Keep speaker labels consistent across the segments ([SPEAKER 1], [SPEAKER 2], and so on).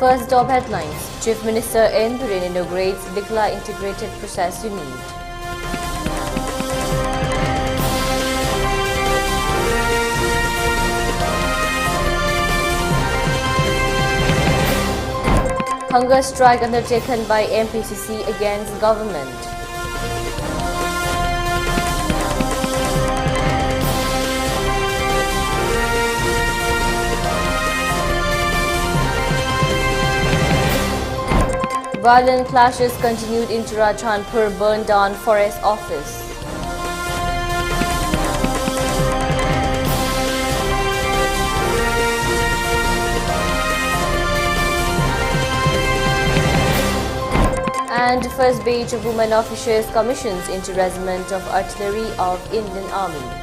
[SPEAKER 1] First job headlines. Chief Minister N. Biren inaugurates Likla Integrated Process Unit. Hunger strike undertaken by MPCC against government. Violent clashes continued in Churachandpur, burned down forest office. And first batch of women officers commissions into Regiment of Artillery of Indian Army.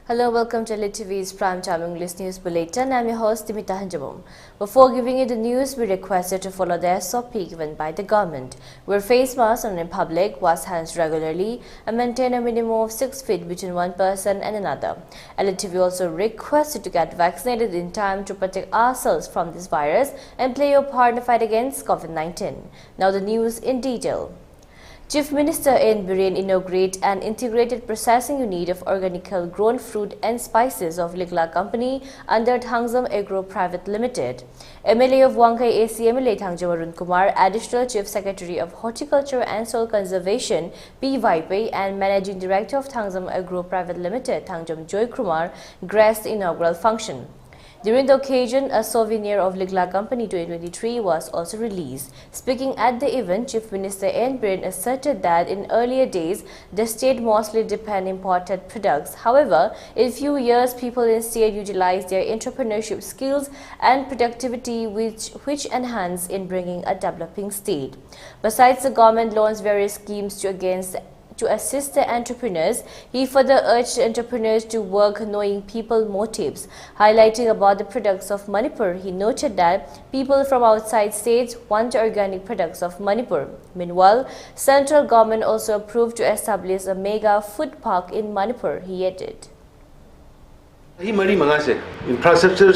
[SPEAKER 1] Hello, welcome to ELITETV's Primetime English News Bulletin. I'm your host, Deemita. Before giving you the news, we request you to follow the SOP given by the government. Wear face masks in public, wash hands regularly, and maintain a minimum of 6 feet between one person and another. ELITETV also requests you to get vaccinated in time to protect ourselves from this virus and play your part in the fight against COVID-19. Now the news in detail. Chief Minister N. Biren inaugurated an integrated processing unit of organically grown fruit and spices of Likla Company under Thangzam Agro Private Limited. MLA of Wangkai AC MLA Thangjam Arun Kumar, Additional Chief Secretary of Horticulture and Soil Conservation P. Vaipai, and Managing Director of Thangzam Agro Private Limited Thangjam Joy Kumar graced the inaugural function. During the occasion, a souvenir of Likla Company 2023 was also released. Speaking at the event, Chief Minister N. Biren asserted that in earlier days, the state mostly depended on imported products. However, in few years, people instead utilized their entrepreneurship skills and productivity, which enhanced in bringing a developing state. Besides, the government launched various schemes to assist the entrepreneurs. He further urged entrepreneurs to work knowing people motives. Highlighting about the products of Manipur, he noted that people from outside states want organic products of Manipur. Meanwhile, central government also approved to establish a mega food park in Manipur, he added.
[SPEAKER 2] Infrastructure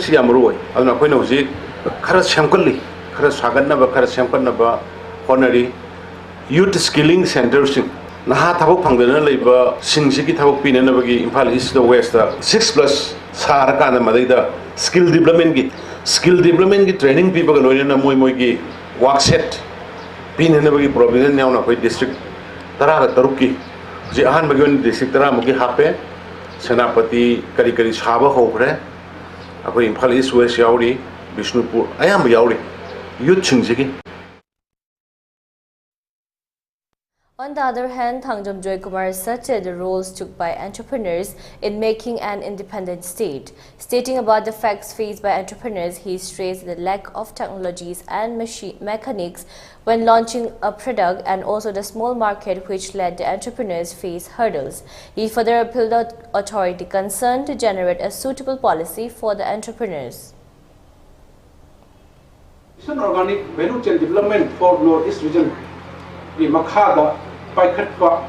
[SPEAKER 2] youth skilling centers. Naha Tabok Pangana Labor, Singsiki Tabok Pinanabagi, Impal East to West, 6+ Sarakana Madida, skill development training people in Moimogi, Waxet, Pinanabagi Province now district, Tara Taruki, Jahan Magan district Taramuki Hape, Senapati, Karikari Shaba Hopre, Apo Impal East West Yauri, Bishnupur, I am Yauri, youth Singsiki.
[SPEAKER 1] On the other hand, Thangjam Joy Kumar asserted the roles took by entrepreneurs in making an independent state. Stating about the facts faced by entrepreneurs, he stressed the lack of technologies and mechanics when launching a product, and also the small market which led the entrepreneurs face hurdles. He further appealed the authority concerned to generate a suitable policy for the entrepreneurs.
[SPEAKER 3] Organic value chain development for Northeast region. The Makhada Paikatwa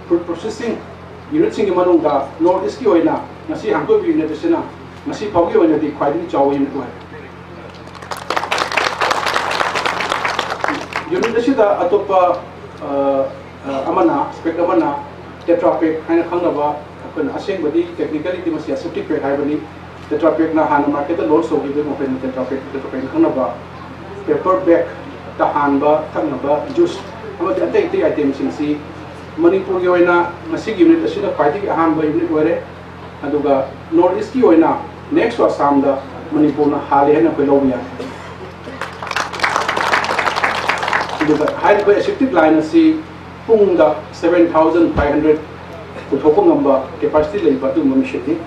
[SPEAKER 3] food processing units in Manunga, Northeast Kioina, Nasi Hanko unit, Nasi Pogio and the Quadi Chow unit. Unit Atopa Amana, Spectamana, Tetrapic, Hanakanga, Assembly, technically, the Masia Septic Hibernate, Tetrapic Nahana market, and also give them open Tetrapic, Hanaba, paperback, Tahanba, Tanaba, juice. The items in C. Manipur Yoina, Masig unit, the Sida Party Hamba unit were, and Northeast Yoina, next was Samda, Manipur, Hali and Pelovia. The high accepted line C. Punga 7,500 to Topo number capacity labor to Mumishiti.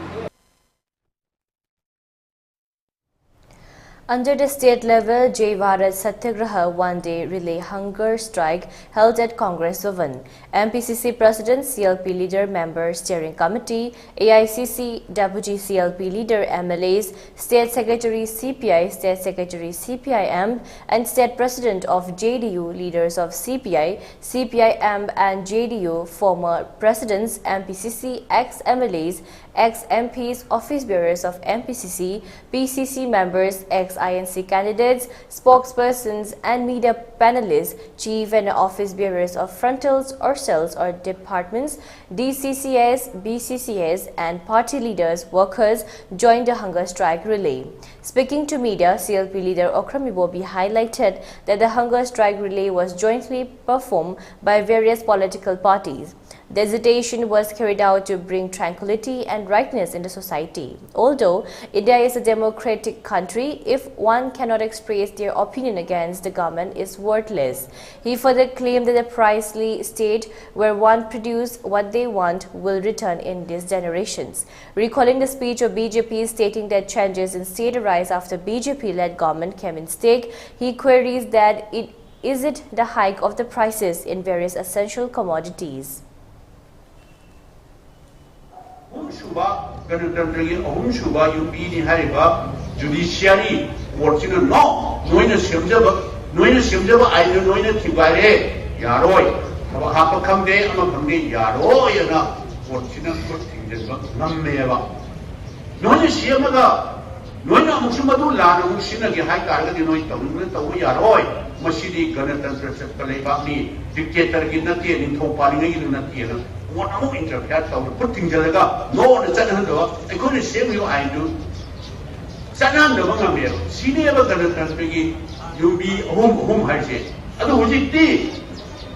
[SPEAKER 1] Under the state level Jai Bharat Satyagraha one-day relay hunger strike held at Congress Bhavan, MPCC President, CLP Leader, Member Steering Committee, AICC Deputy CLP Leader, MLAs, State Secretary CPI, State Secretary CPIM, and State President of JDU, leaders of CPI, CPIM and JDU, former Presidents, MPCC, ex-MLAs, ex-MPs, office bearers of MPCC, PCC members, ex-INC candidates, spokespersons and media panelists, chief and office bearers of frontals or cells or departments, DCCS, BCCS and party leaders, workers joined the hunger strike relay. Speaking to media, CLP leader Okramibobi highlighted that the hunger strike relay was jointly performed by various political parties. The agitation was carried out to bring tranquility and rightness in the society. Although India is a democratic country, if one cannot express their opinion against the government is worthless. He further claimed that the priceless state where one produce what they want will return in these generations. Recalling the speech of BJP stating that changes in state arise after BJP-led government came in stake, he queries that is it the hike of the prices in various essential commodities.
[SPEAKER 4] Judiciary working no noina semjaba ainu noina thibare yaroi hapa khamde ama khamde yaroi na working ko thingjenba nammeba noina siamaga noina musumadu lana musina ge hai karga di noi tawu yaroi masidi ganatantra chapaleba ni dictator gi nati nintho palinga gi nati na what amu interfere tawu putting jalaga no na chanando ekoni same you I do Sanam the Mangamir, senior Ganatranspigi, you be home high say. Other was it tea?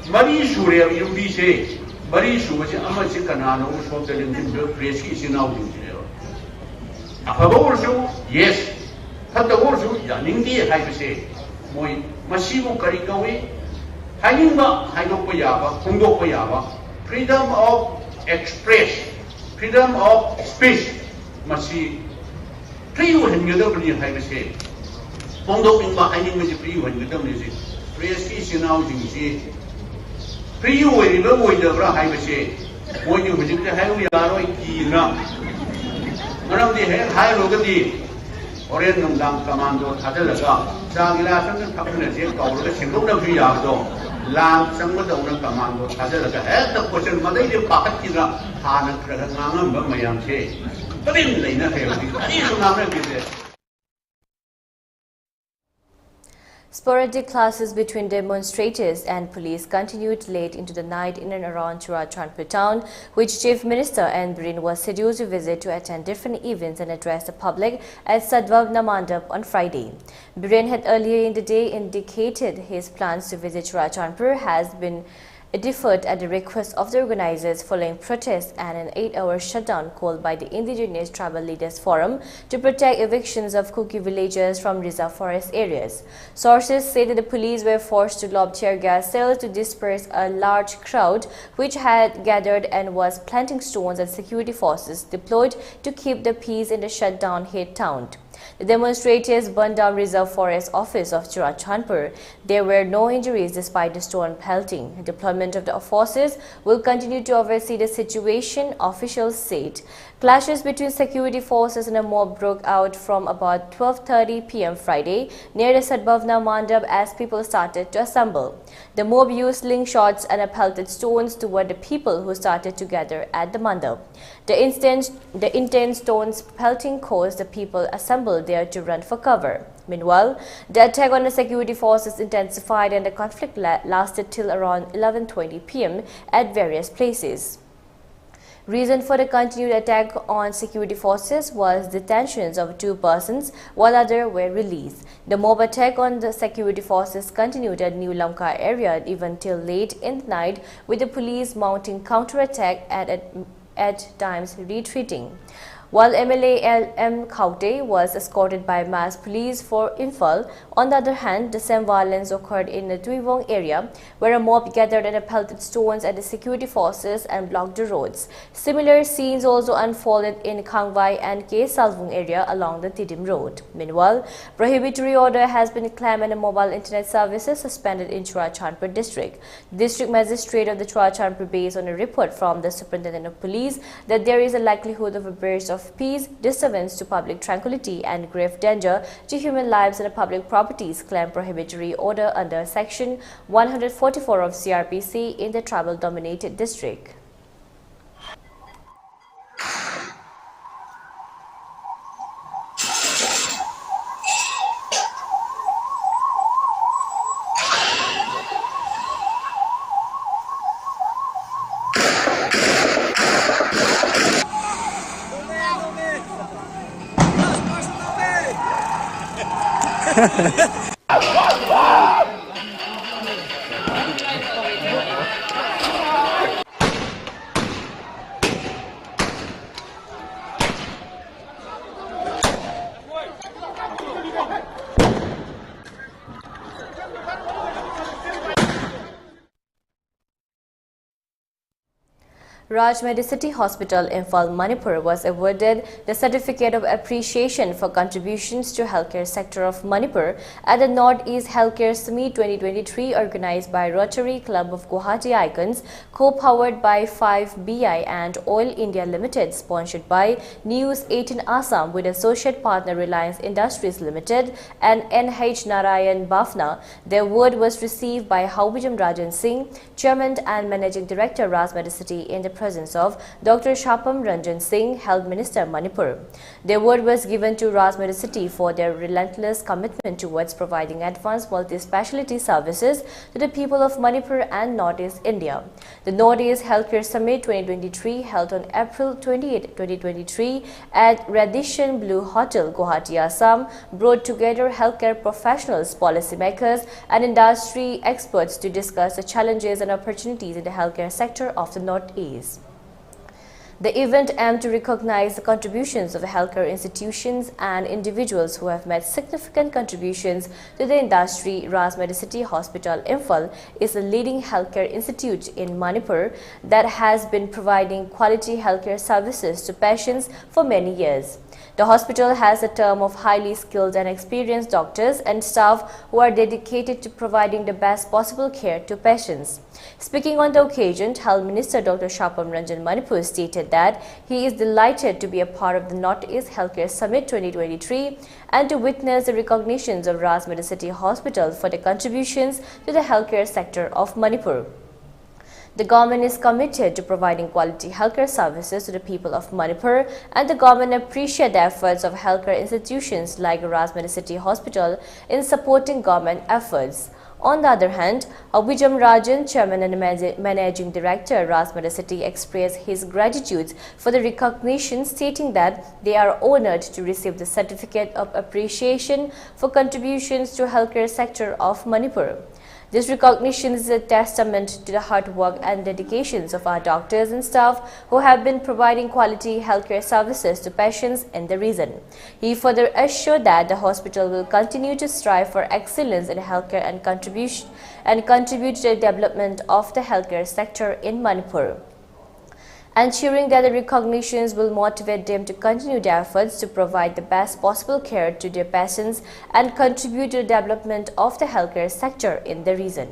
[SPEAKER 4] Marie Shuria, you be say, Marie Shu was Amachikanano, who was the Lincoln Tracy is in out in jail. A Pavorshu, yes, but the Worshu, Yanindi, I say, Moi, Masivo Karikawi, Hainga, Haidopoyava, Kungopoyava, freedom of express, freedom of speech, Masi. Free when you don't believe I say. Pondo in my hiding with the free when you don't use it. Praise is in out in say. Free when you don't wait the I say. When you visit the highway, are enough. One of the high logity or in Nam Commando, Tadalaga, Sagila and Captain, called the single of the Yardo, Lamb, some of the owner commando, Tadalaga, had the question, Mother, the pocket is a hard and Kragan, but my young say.
[SPEAKER 1] Sporadic clashes between demonstrators and police continued late into the night in and around Churachandpur town, which Chief Minister N. Biren was scheduled to visit to attend different events and address the public at Sadbhavna Mandap on Friday. Biren had earlier in the day indicated his plans to visit Churachandpur has been deferred at the request of the organizers following protests and an 8-hour shutdown called by the Indigenous Tribal Leaders Forum to protect evictions of Kuki villagers from reserve forest areas. Sources say that the police were forced to lob tear gas cells to disperse a large crowd which had gathered and was planting stones at security forces deployed to keep the peace in the shutdown-hit town. The demonstrators burned down Reserve Forest Office of Churachandpur. There were no injuries despite the stone pelting. The deployment of the forces will continue to oversee the situation, officials said. Clashes between security forces and a mob broke out from about 12:30 p.m. Friday near the Sadbhavna Mandap as people started to assemble. The mob used slingshots and pelted stones toward the people who started to gather at the mandap. The intense stones pelting caused the people assembled there to run for cover. Meanwhile, the attack on the security forces intensified and the conflict lasted till around 11:20 p.m. at various places. Reason for the continued attack on security forces was detentions of 2 persons while others were released. The mob attack on the security forces continued at New Lamka area even till late in the night, with the police mounting counterattack at times retreating. while MLA M. Kaute was escorted by mass police for Imphal. On the other hand, the same violence occurred in the Tuivong area, where a mob gathered and pelted stones at the security forces and blocked the roads. Similar scenes also unfolded in Kangwai and K. Salvung area along the Tidim Road. Meanwhile, prohibitory order has been claimed and mobile internet services suspended in Churachandpur district. The district magistrate of the Churachandpur based on a report from the superintendent of police that there is a likelihood of a burst of peace, disturbance to public tranquility and grave danger to human lives and public properties, claimed prohibitory order under section 144 of CRPC in the tribal-dominated district. Rajmehdi City Hospital, Imphal, Manipur was awarded the Certificate of Appreciation for contributions to healthcare sector of Manipur at the Northeast Healthcare Summit 2023 organized by Rotary Club of Guwahati Icons, co-powered by 5BI and Oil India Limited, sponsored by News 18 Assam with associate partner Reliance Industries Limited and NH Narayan Bafna. The award was received by Haubijam Rajan Singh, Chairman and Managing Director, Rajmehdi City, in the presence of Dr. Shapam Ranjan Singh, Health Minister, Manipur. The award was given to Rajmehdi City for their relentless commitment towards providing advanced multi-speciality services to the people of Manipur and Northeast India. The Northeast Healthcare Summit 2023, held on April 28, 2023 at Radisson Blue Hotel, Guwahati, Assam, brought together healthcare professionals, policymakers and industry experts to discuss the challenges and opportunities in the healthcare sector of the Northeast. The event aimed to recognize the contributions of the healthcare institutions and individuals who have made significant contributions to the industry. Rajmehdi City Hospital, Imphal, is a leading healthcare institute in Manipur that has been providing quality healthcare services to patients for many years. The hospital has a team of highly skilled and experienced doctors and staff who are dedicated to providing the best possible care to patients. Speaking on the occasion, Health Minister Dr. Shapam Ranjan Manipur stated that he is delighted to be a part of the Northeast Healthcare Summit 2023 and to witness the recognitions of Rajmehdi City Hospital for the contributions to the healthcare sector of Manipur. The government is committed to providing quality healthcare services to the people of Manipur, and the government appreciates the efforts of healthcare institutions like Rajmehdi City Hospital in supporting government efforts. On the other hand, Haubijam Rajan, Chairman and Managing Director, Rajmehdi City, expressed his gratitude for the recognition, stating that they are honored to receive the Certificate of Appreciation for contributions to healthcare sector of Manipur. This recognition is a testament to the hard work and dedications of our doctors and staff who have been providing quality healthcare services to patients in the region. He further assured that the hospital will continue to strive for excellence in healthcare and contribute to the development of the healthcare sector in Manipur, ensuring that the recognitions will motivate them to continue their efforts to provide the best possible care to their patients and contribute to the development of the healthcare sector in the region.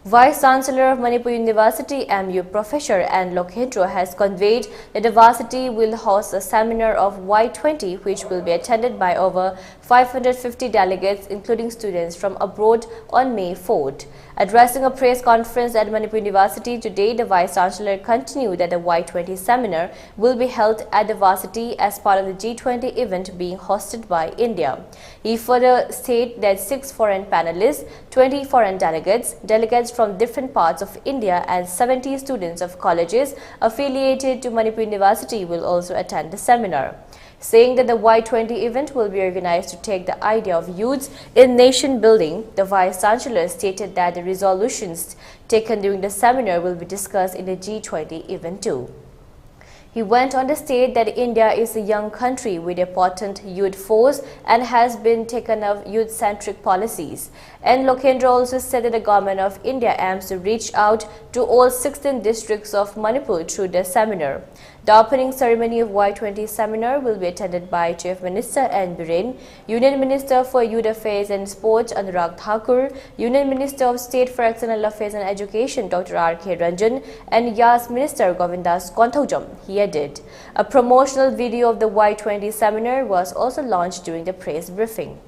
[SPEAKER 1] Vice Chancellor of Manipur University, MU Professor N. Lokhendro, has conveyed that the varsity will host a seminar of Y20, which will be attended by over 550 delegates, including students from abroad, on May 4th. Addressing a press conference at Manipur University today, the Vice Chancellor continued that the Y20 seminar will be held at the varsity as part of the G20 event being hosted by India. He further stated that 6 foreign panelists, 20 foreign delegates from different parts of India and 70 students of colleges affiliated to Manipur University will also attend the seminar. Saying that the Y20 event will be organized to take the idea of youths in nation building, the Vice Chancellor stated that the resolutions taken during the seminar will be discussed in the G20 event too. He went on to state that India is a young country with a potent youth force and has been taken of youth-centric policies. And Lokendra also said that the government of India aims to reach out to all 16 districts of Manipur through the seminar. The opening ceremony of Y20 seminar will be attended by Chief Minister N. Biren, Union Minister for Youth Affairs and Sports Anurag Thakur, Union Minister of State for External Affairs and Education Dr. R.K. Ranjan, and Yas Minister Govindas Konthaujam. He added. A promotional video of the Y20 seminar was also launched during the press briefing.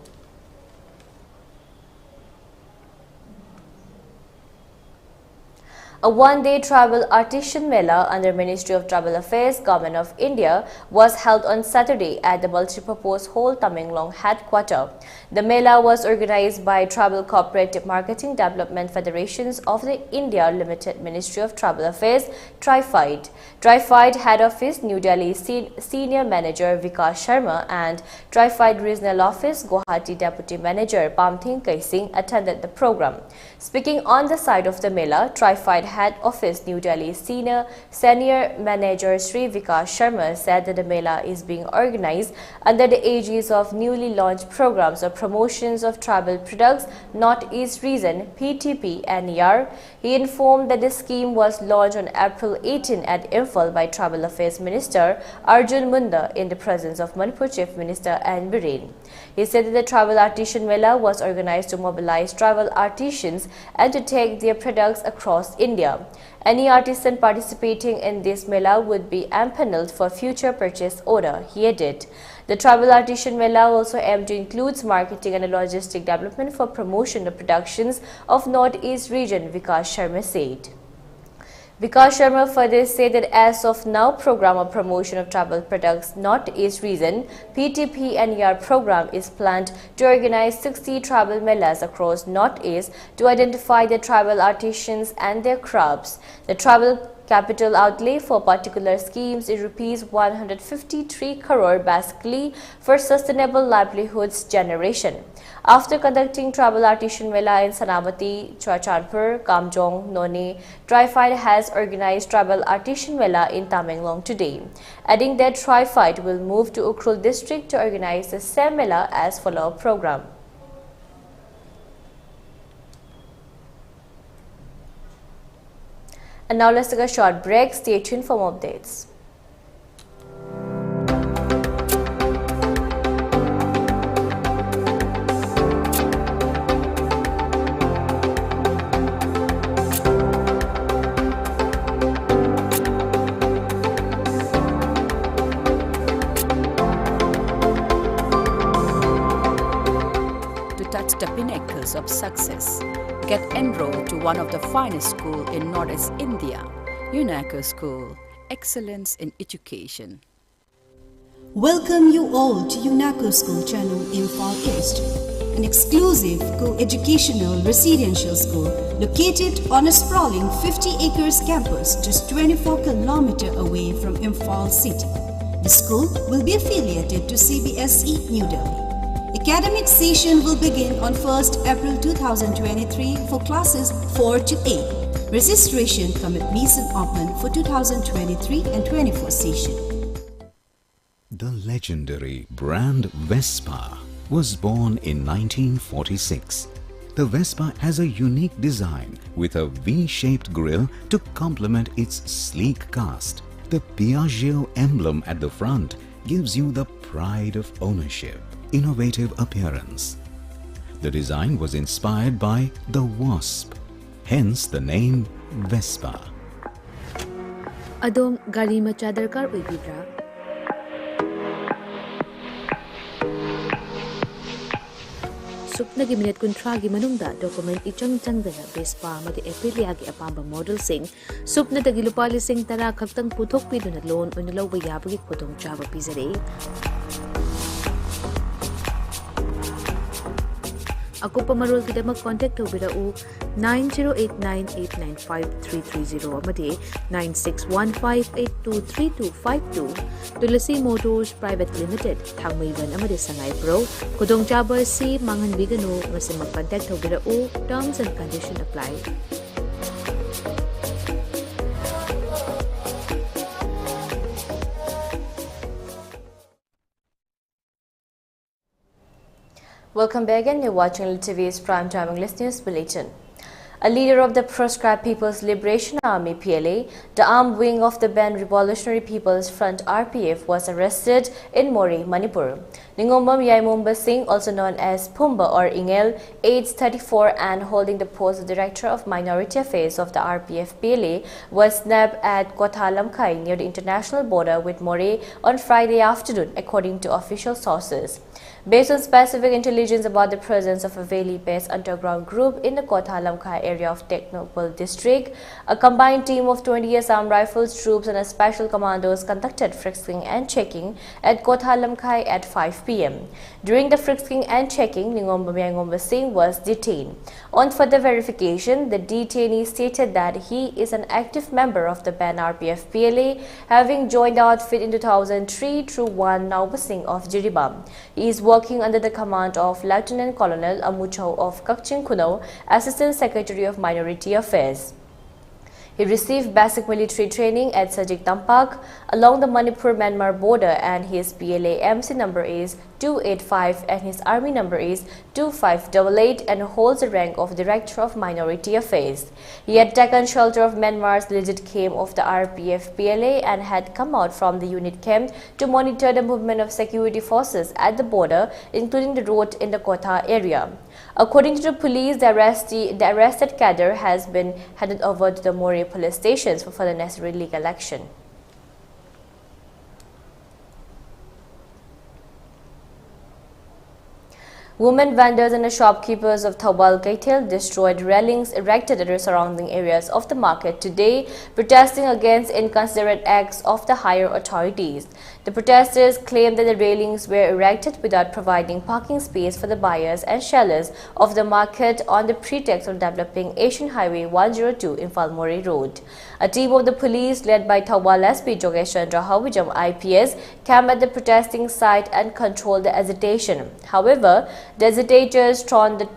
[SPEAKER 1] A one-day tribal artisan mela under Ministry of Tribal Affairs, Government of India was held on Saturday at the multipurpose hall Tamenglong headquarters. The mela was organized by Tribal Cooperative Marketing Development Federations of the India Limited Ministry of Tribal Affairs, TRIFIDE. TRIFIDE Head Office, New Delhi Senior Manager Vikas Sharma and TRIFIDE Regional Office, Guwahati Deputy Manager Pamthing Kaising attended the program. Speaking on the side of the mela, TRIFIDE Head Office, New Delhi Senior Manager Sri Vikas Sharma said that the mela is being organized under the aegis of newly launched programs of promotions of tribal products, North-East Region, PTP and NER. He informed that the scheme was launched on April 18 at Imphal by Tribal Affairs Minister Arjun Munda in the presence of Manipur Chief Minister N. Biren. He said that the Tribal Artisan Mela was organized to mobilize tribal artisans and to take their products across India. Any artisan participating in this Mela would be empaneled for future purchase order, he added. The Tribal Artisan Mela also aimed to include marketing and logistic development for promotion of productions of North-East Region, Vikas Sharma said. Vikas Sharma further said that as of now, program of promotion of tribal products North-East Region, PTP and NER program is planned to organize 60 tribal melas across North-East to identify the tribal artisans and their crafts. The tribal capital outlay for particular schemes is Rs 153 crore basically for sustainable livelihoods generation. After conducting Tribal Artisan Mela in Sanamati, Churachandpur, Kamjong, Noni, TRIFIDE has organized Tribal Artisan Mela in Tamenglong today, adding that TRIFIDE will move to Ukhrul district to organize the same Mela as follow-up program. And now let's take a short break. Stay tuned for more updates.
[SPEAKER 5] To touch the pinnacles of success, get enrolled to one of the finest schools in Northeast India, UNACO School, Excellence in Education.
[SPEAKER 6] Welcome you all to UNACO School Channel Imphal East, an exclusive co-educational residential school located on a sprawling 50 acres campus just 24 km away from Imphal city. The school will be affiliated to CBSE New Delhi. Academic session will begin on 1st April 2023 for classes 4 to 8. Registration come admission open for 2023 and 24 session.
[SPEAKER 7] The legendary brand Vespa was born in 1946. The Vespa has a unique design with a V-shaped grille to complement its sleek cast. The Piaggio emblem at the front gives you the pride of ownership. Innovative appearance. The design was inspired by the wasp, hence the name Vespa.
[SPEAKER 8] Adom gari macha darkar oibibra? Suknagi minute kuntragi manungda document ichang changdana Vespa amadi Aprilia gi apamba model sing supna dagi lupa lising tara khaktang puthok piduna loan oina lawba yabagi khudong chaba pizare. Akupa marol kidama contact tobirau 9089895330 amadi 9615823252 Tulasi Motors Private Limited Thangmaiban amadi Sangai Pro Kudong Chaba si Mangan Bigano masimag contact tobirau terms and conditions apply.
[SPEAKER 1] Welcome back again. You're watching ELITETV's Primetime English News Bulletin. A leader of the Proscribed People's Liberation Army (PLA), the armed wing of the banned Revolutionary People's Front (RPF), was arrested in Mori, Manipur. Ningombam Yaimumba Singh, also known as Pumba or Ingel, aged 34 and holding the post of Director of Minority Affairs of the RPF-PLA, was snapped at Kothalamkai near the international border with Mori on Friday afternoon, according to official sources. Based on specific intelligence about the presence of a Valley-based underground group in the Kothalamkai area of Technopol district, a combined team of 20 Assam Rifles troops and a special commandos conducted frisking and checking at Kothalamkai at 5 p.m. During the frisking and checking, Ningombam Singh was detained. On further verification, the detainee stated that he is an active member of the banned RPF-PLA, having joined the outfit in 2003 through one Nauba Singh of Jiribam. He is working under the command of Lieutenant Colonel Amuchau of Kakching Kuno, Assistant Secretary of Minority Affairs. He received basic military training at Sajik Tampak along the Manipur-Myanmar border, and his PLA MC number is 285 and his army number is 2588, and holds the rank of Director of Minority Affairs. He had taken shelter of Myanmar's legit camp of the RPF-PLA and had come out from the unit camp to monitor the movement of security forces at the border, including the road in the Kotha area. According to the police, the arrested cadre has been handed over to the Mori police stations for further necessary legal action. Women vendors and the shopkeepers of Thawal Kaitel destroyed railings erected at the surrounding areas of the market today, protesting against inconsiderate acts of the higher authorities. The protesters claimed that the railings were erected without providing parking space for the buyers and sellers of the market on the pretext of developing Asian Highway 102 Imphal Mori Road. A team of the police led by Thawal SP Jogesh Chandra Hawijam IPS camped at the protesting site and controlled the agitation. However, the agitators trounced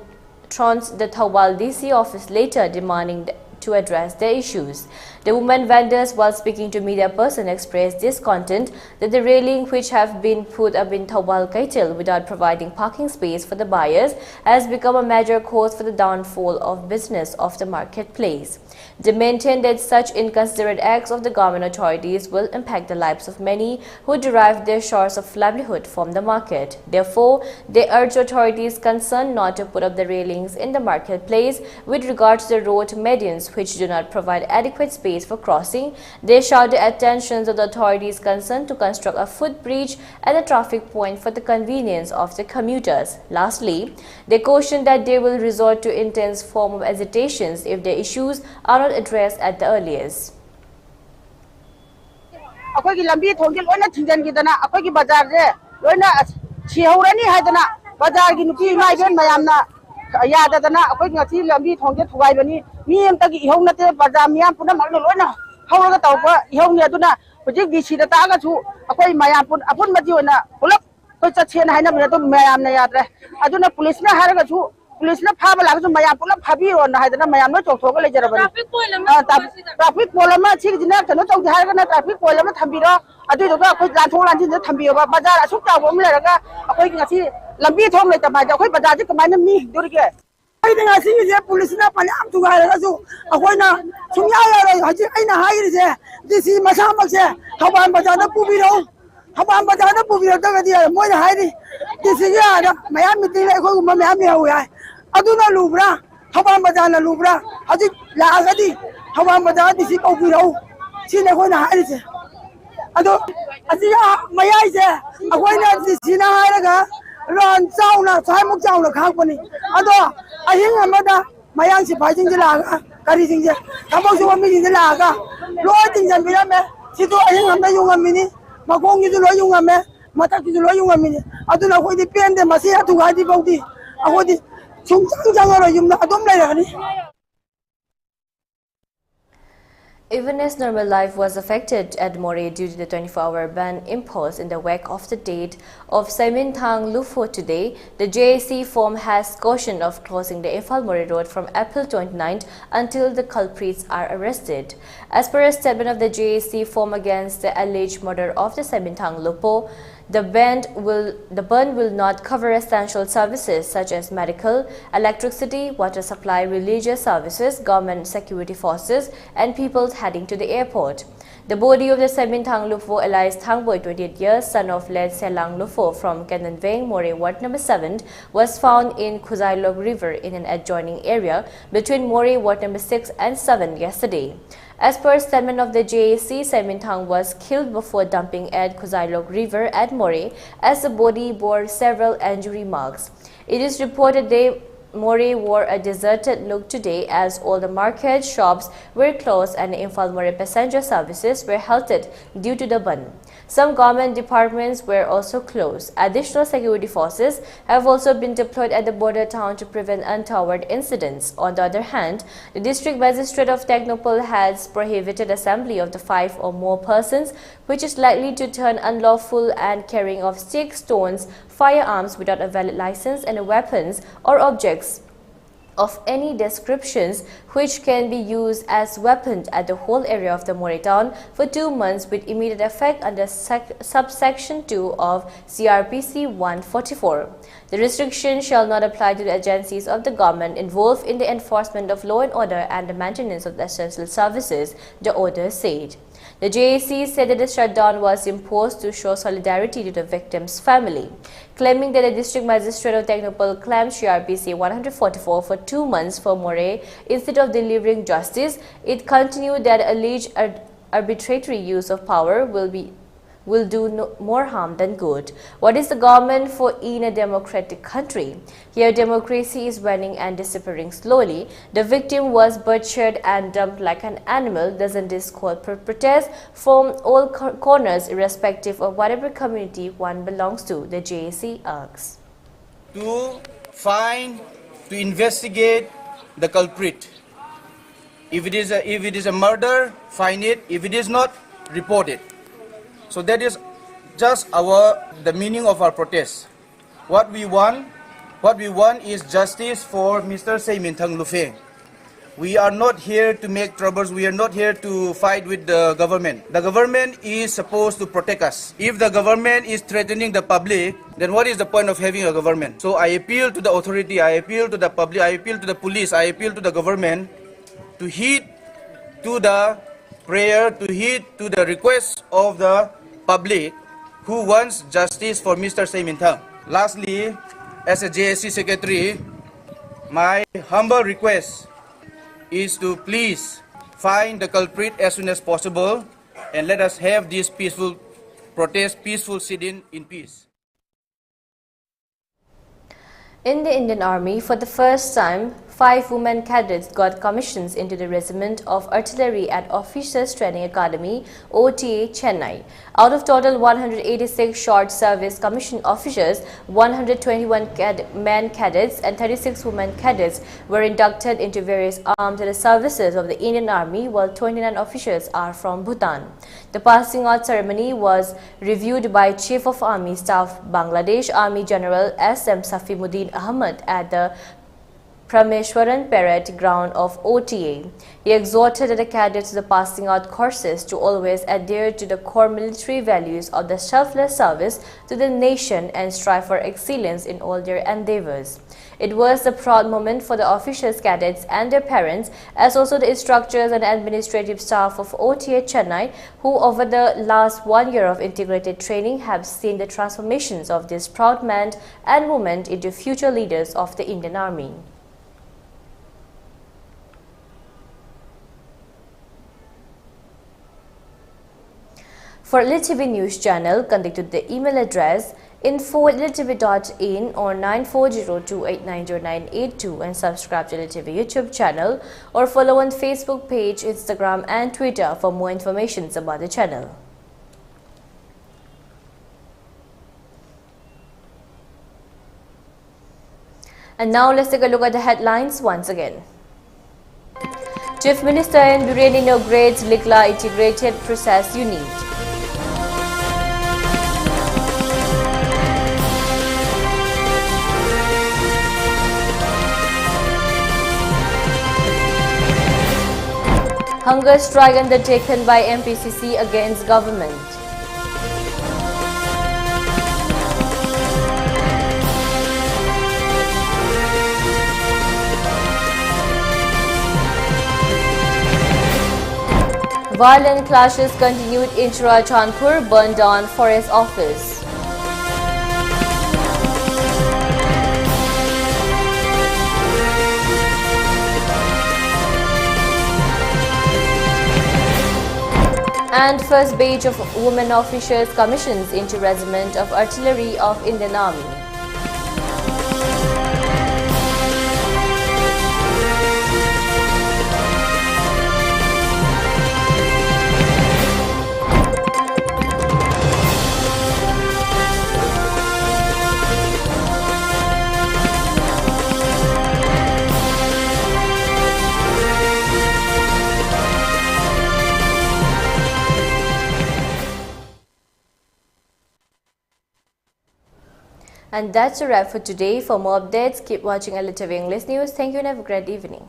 [SPEAKER 1] the Thawal DC office later, demanding to address their issues. The women vendors, while speaking to media person, expressed discontent that the railing which have been put up in Thawal Kaitel without providing parking space for the buyers has become a major cause for the downfall of business of the marketplace. They maintain that such inconsiderate acts of the government authorities will impact the lives of many who derive their source of livelihood from the market. Therefore, they urge authorities concerned not to put up the railings in the marketplace with regard to the road medians which do not provide adequate space for crossing. They shout the attention of the authorities concerned to construct a footbridge at the traffic point for the convenience of the commuters. Lastly, they caution that they will resort to intense form of agitations if their issues are not addressed at the earliest.
[SPEAKER 9] Police na phaba la ju maya pula phabi ro na haidana maya no chok thok le jarabani traffic polama chi jina thano chok thar na traffic polama thambiro adu do ga khoi lan thong lan jin thambio ba bazar asuk ta bom le ga akhoi ngasi lambi thong le ta ba akhoi bazar ji kamai na mi dur ge ai da ngasi je police na pala am tu ga ga ju akhoi na sumya ya re haji ai na hai ri je disi masa mak se thaban bazar na pubi ro thaban bazar na pubi ro da ga dia moi na hai ri disi ya da maya mi ti le khoi ma maya mi ha ya aduna lubra thaban bazar na lubra haji la ga di thaban bazar disi ko bi ro chi ne khoi na hai ri je ado asiya maya je akhoi na disi na hai ga ron chau na chai muk chau na khang pani ado ahing amada mayang si phai jing la ga kari jing je thamok su mi jing la ga lo ting jan bi la me si to ahing amda yung am ni ma kong gi lo yung am me ma ta gi lo yung am ni ado na khoi di pen de ma si atu ga di bau di akhoi di
[SPEAKER 1] Even as normal life was affected at More due to the 24-hour ban imposed in the wake of the date of Saimintang Lufo today, the JAC forum has cautioned of closing the Infal-More Road from April 29th until the culprits are arrested. As per a statement of the JAC forum against the alleged murder of the Saimintang Lupo, the ban will not cover essential services such as medical, electricity, water supply, religious services, government security forces, and people heading to the airport. The body of the Saimintang Lupo, Elias Thangboy, 28 years, son of late Selang Lupo from Kananveng, More Ward No. 7, was found in Khuzailog River in an adjoining area between More Ward No. 6 and 7 yesterday. As per a statement of the JAC, Saimintang was killed before dumping at Khuzailog River at More, as the body bore several injury marks. It is reported More wore a deserted look today as all the markets, shops were closed and Infal More passenger services were halted due to the ban. Some government departments were also closed. Additional security forces have also been deployed at the border town to prevent untoward incidents. On the other hand, the district magistrate of Technopol has prohibited assembly of the 5 or more persons, which is likely to turn unlawful, and carrying of sticks, stones, firearms without a valid license, and weapons or objects of any descriptions which can be used as weapons at the whole area of the More town for 2 months with immediate effect under subsection 2 of CRPC 144. The restriction shall not apply to the agencies of the government involved in the enforcement of law and order and the maintenance of the essential services, the order said. The JAC said that the shutdown was imposed to show solidarity to the victim's family, claiming that the district magistrate of Technopol claimed CRPC 144 for 2 months for More instead of delivering justice. It continued that alleged arbitrary use of power will do more harm than good. What is the government for in a democratic country? Here democracy is waning and disappearing slowly. The victim was butchered and dumped like an animal. Doesn't this call for protest from all corners irrespective of whatever community one belongs to? The JAC asks.
[SPEAKER 10] To find, to investigate the culprit. If it is a murder, find it. If it is not, report it. So that is just the meaning of our protest. What we want is justice for Mr. Saimintang Lufe. We are not here to make troubles. We are not here to fight with the government. The government is supposed to protect us. If the government is threatening the public, then what is the point of having a government? So I appeal to the authority, I appeal to the public, I appeal to the police, I appeal to the government to heed to the prayer, to heed to the request of the public who wants justice for Mr. Saimintang. Lastly, as a JSC secretary, my humble request is to please find the culprit as soon as possible and let us have this peaceful protest, peaceful sit-in in peace.
[SPEAKER 1] In the Indian Army, for the first time, 5 women cadets got commissions into the Regiment of Artillery at Officers Training Academy, OTA, Chennai. Out of total 186 short service commissioned officers, 121 men cadets and 36 women cadets were inducted into various armed services of the Indian Army, while 29 officers are from Bhutan. The passing out ceremony was reviewed by Chief of Army Staff Bangladesh Army General S.M. Safimuddin Ahmad at the Prameshwaran Parade Ground of OTA. He exhorted the cadets to the passing out courses to always adhere to the core military values of the selfless service to the nation and strive for excellence in all their endeavors. It was a proud moment for the officers, cadets and their parents, as also the instructors and administrative staff of OTA Chennai, who over the last 1 year of integrated training have seen the transformations of this proud men and women into future leaders of the Indian Army. For ELITETV News Channel, contact to the email address info@elitetv.in or 9402890982 and subscribe to ELITETV YouTube channel or follow on Facebook page, Instagram and Twitter for more information about the channel. And now let's take a look at the headlines once again. Chief Minister N. Biren inaugurates Likla Integrated Process Unit. Hunger strike undertaken by MPCC against government. Violent clashes continued in Churachandpur, burned down forest office. And first batch of women officers commissions into Regiment of Artillery of Indian Army. And that's a wrap for today. For more updates, keep watching ELITETV English News. Thank you and have a great evening.